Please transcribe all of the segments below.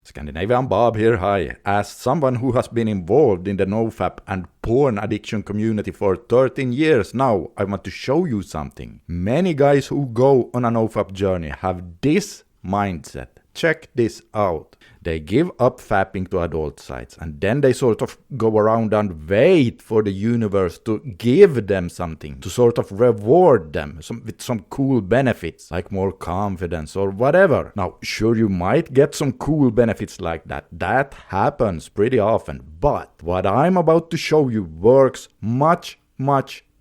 Scandinavian Bob here, hi. As someone who has been involved in the NoFap and porn addiction community for 13 years now, I want to show you something. Many guys who go on a NoFap journey have this mindset. Check this out. They give up fapping to adult sites and then they sort of go around and wait for the universe to give them something, to sort of reward them with some cool benefits, like more confidence or whatever. Now, sure, you might get some cool benefits like that. That happens pretty often. But what I'm about to show you works much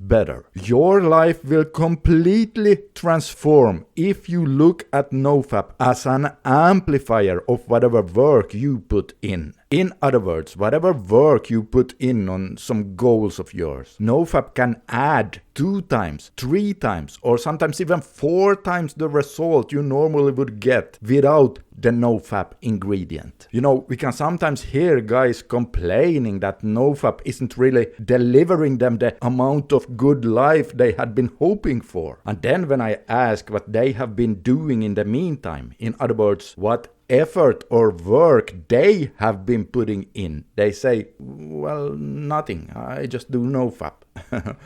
better. Your life will completely transform if you look at NoFap as an amplifier of whatever work you put in. In other words, whatever work you put in on some goals of yours, NoFap can add 2 times, 3 times, or sometimes even 4 times the result you normally would get without the NoFap ingredient. You know, we can sometimes hear guys complaining that NoFap isn't really delivering them the amount of good life they had been hoping for. And then when I ask what they have been doing in the meantime, in other words, what effort or work they have been putting in, they say, well, nothing, I just do NoFap.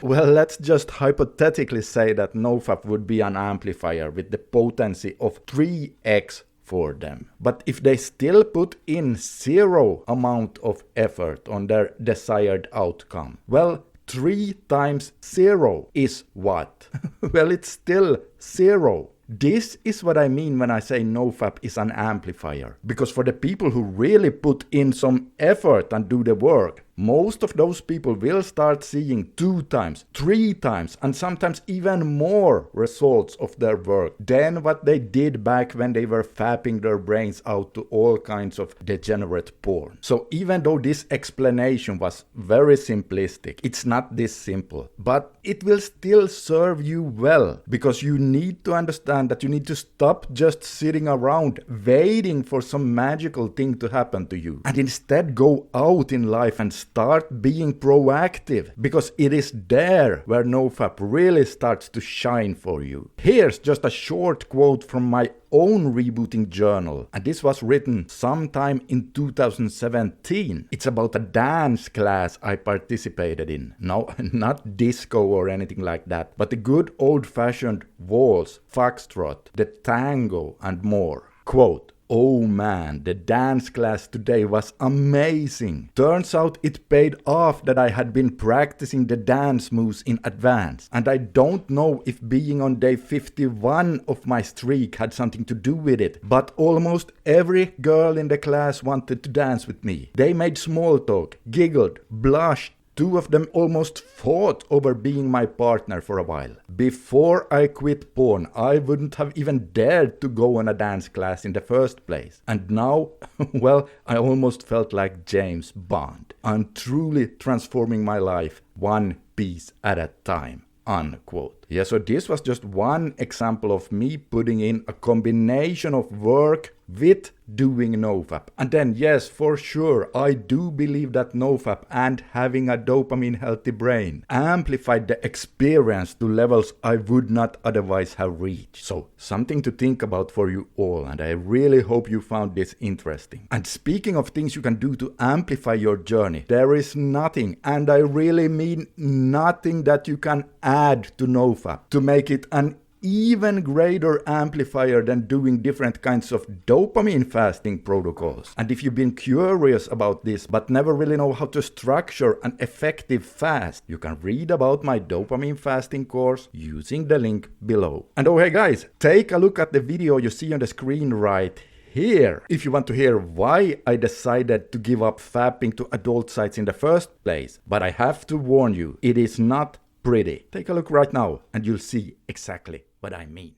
Well, let's just hypothetically say that NoFap would be an amplifier with the potency of 3x for them. But if they still put in 0 amount of effort on their desired outcome, well, 3 times 0 is what? Well, it's still 0. This is what I mean when I say NoFap is an amplifier. Because for the people who really put in some effort and do the work, most of those people will start seeing 2 times, 3 times, and sometimes even more results of their work than what they did back when they were fapping their brains out to all kinds of degenerate porn. So even though this explanation was very simplistic, it's not this simple, but it will still serve you well, because you need to understand that you need to stop just sitting around waiting for some magical thing to happen to you, and instead go out in life and start being proactive, because it is there where NoFap really starts to shine for you. Here's just a short quote from my own rebooting journal, and this was written sometime in 2017. It's about a dance class I participated in. No, not disco or anything like that, but the good old-fashioned waltz, foxtrot, the tango, and more. Quote, "Oh man, the dance class today was amazing. Turns out it paid off that I had been practicing the dance moves in advance. And I don't know if being on day 51 of my streak had something to do with it, but almost every girl in the class wanted to dance with me. They made small talk, giggled, blushed. 2 of them almost fought over being my partner for a while. Before I quit porn, I wouldn't have even dared to go on a dance class in the first place. And now, well, I almost felt like James Bond. I'm truly transforming my life one piece at a time." Unquote. Yeah, so this was just one example of me putting in a combination of work with doing NoFap. And then, yes, for sure, I do believe that NoFap and having a dopamine healthy brain amplified the experience to levels I would not otherwise have reached. So, something to think about for you all, and I really hope you found this interesting. And speaking of things you can do to amplify your journey, there is nothing, and I really mean nothing, that you can add to NoFap to make it an even greater amplifier than doing different kinds of dopamine fasting protocols. And if you've been curious about this but never really know how to structure an effective fast, you can read about my dopamine fasting course using the link below. And oh hey guys, take a look at the video you see on the screen right here if you want to hear why I decided to give up fapping to adult sites in the first place. But I have to warn you, it is not pretty. Take a look right now and you'll see exactly what I mean.